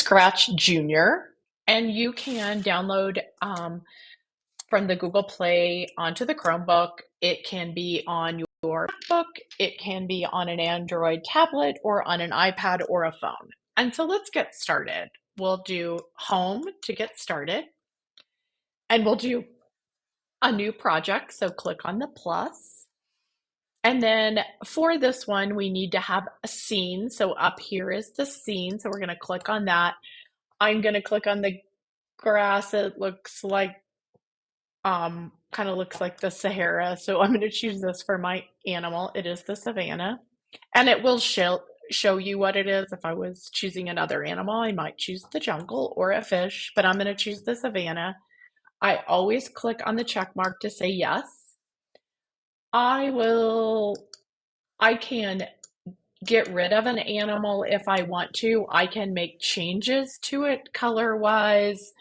Scratch Junior, and you can download from the Google Play onto the Chromebook. It can be on your MacBook, it can be on an Android tablet, or on an iPad or a phone. And so let's get started. We'll do Home to get started, and we'll do a new project. So click on the plus. And then for this one, we need to have a scene. So up here is the scene. So we're going to click on that. I'm going to click on the grass. It looks like kind of looks like the Sahara. So I'm going to choose this for my animal. It is the savannah, and it will show you what it is. If I was choosing another animal, I might choose the jungle or a fish, but I'm going to choose the savannah. I always click on the check mark to say yes. I will, I can get rid of an animal if I want to. I can make changes to it color wise,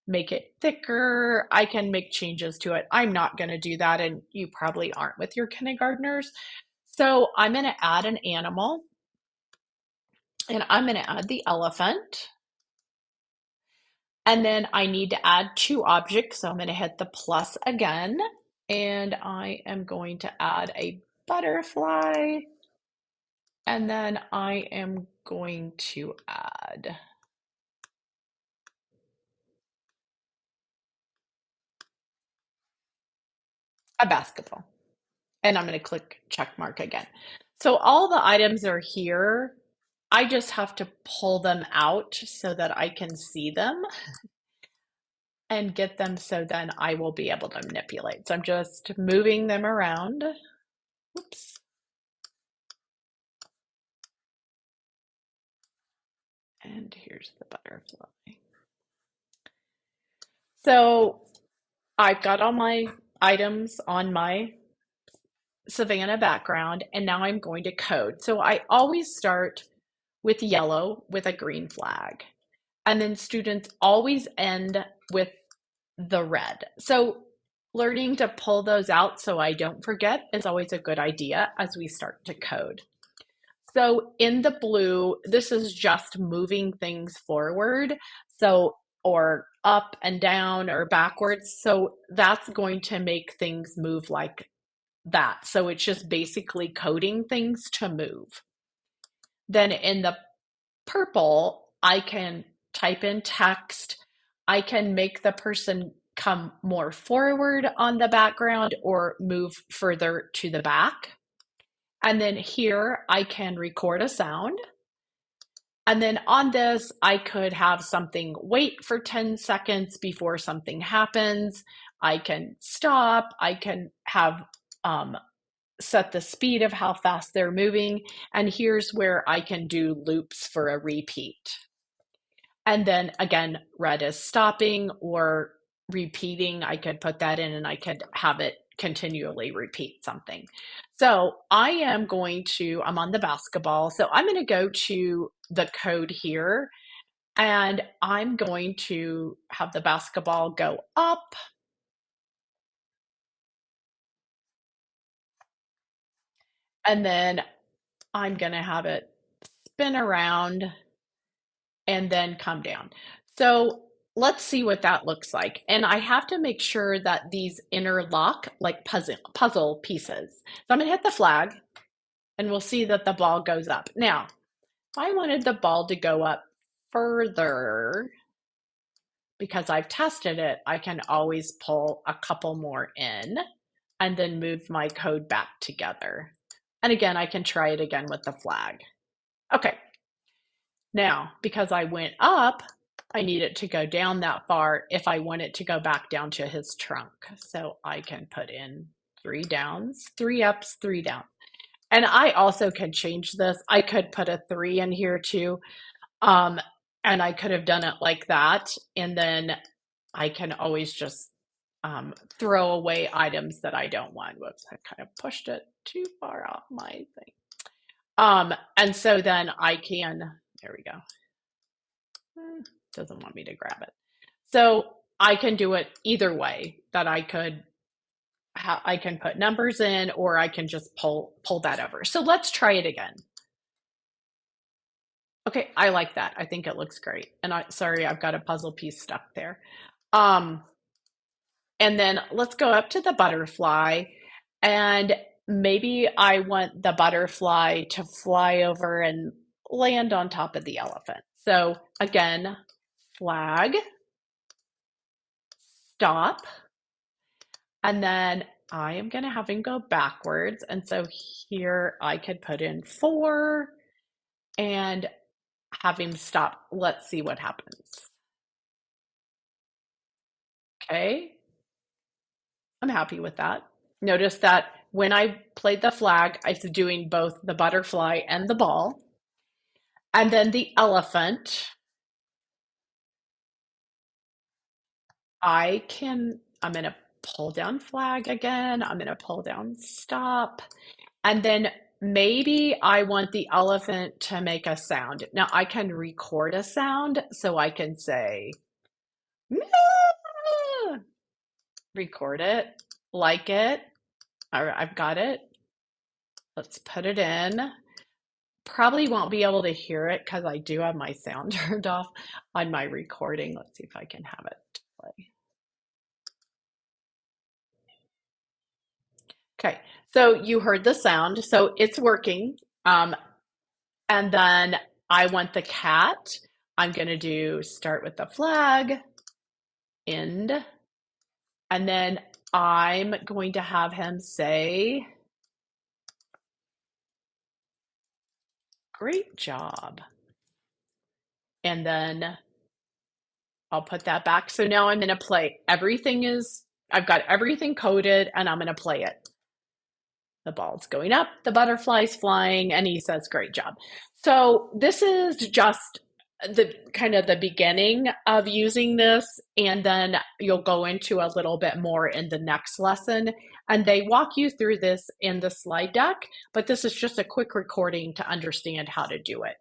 make it thicker. I can make changes to it. I'm not going to do that, and you probably aren't with your kindergartners. So I'm going to add an animal, and I'm going to add the elephant. And then I need to add two objects. So I'm going to hit the plus again, and I am going to add a butterfly. And then I am going to add a basketball. And I'm going to click check mark again. So all the items are here. I just have to pull them out so that I can see them and get them, so then I will be able to manipulate. So I'm just moving them around. Oops. And here's the butterfly. So I've got all my items on my Savannah background, and now I'm going to code. So I always start with yellow with a green flag, and then students always end with the red. So learning to pull those out so I don't forget is always a good idea as we start to code. So in the blue, this is just moving things forward. So, or up and down or backwards. So that's going to make things move like that. So it's just basically coding things to move. Then in the purple, I can type in text. I can make the person come more forward on the background or move further to the back. And then here I can record a sound. And then on this, I could have something wait for 10 seconds before something happens. I can stop. I can have set the speed of how fast they're moving. And here's where I can do loops for a repeat. And then again, red is stopping or repeating. I could put that in and I could have it continually repeat something. So I'm on the basketball. So I'm going to go to the code here, and I'm going to have the basketball go up. And then I'm going to have it spin around and then come down. So let's see what that looks like. And I have to make sure that these interlock like puzzle pieces. So I'm gonna hit the flag, and we'll see that the ball goes up. Now, if I wanted the ball to go up further, because I've tested it, I can always pull a couple more in and then move my code back together. And again, I can try it again with the flag. Okay, now, because I went up, I need it to go down that far if I want it to go back down to his trunk. So I can put in 3 downs, 3 ups, 3 downs. And I also could change this. I could put a 3 in here too. And I could have done it like that. And then I can always just throw away items that I don't want. Whoops, I kind of pushed it too far off my thing. And so then I can, there we go. Doesn't want me to grab it. So I can do it either way, that I can put numbers in, or I can just pull that over. So let's try it again. Okay, I like that. I think it looks great. And sorry, I've got a puzzle piece stuck there. Um, and then let's go up to the butterfly, and maybe I want the butterfly to fly over and land on top of the elephant. So again, flag, stop, and then I am going to have him go backwards. And so here I could put in 4 and have him stop. Let's see what happens. Okay, I'm happy with that. Notice that when I played the flag, I was doing both the butterfly and the ball. And then the elephant, I'm going to pull down flag again. I'm going to pull down stop. And then maybe I want the elephant to make a sound. Now I can record a sound so I can say, "Meow." Record it, like it. All right, I've got it. Let's put it in. Probably won't be able to hear it because I do have my sound turned off on my recording. Let's see if I can have it play. Okay, so you heard the sound, so it's working. Um, and then I want the cat. I'm going to do start with the flag, end, and then I'm going to have him say, great job. And then I'll put that back. So now I'm going to play. I've got everything coded and I'm going to play it. The ball's going up, the butterfly's flying, and he says, great job. So this is just the kind of the beginning of using this, and then you'll go into a little bit more in the next lesson. And they walk you through this in the slide deck, but this is just a quick recording to understand how to do it.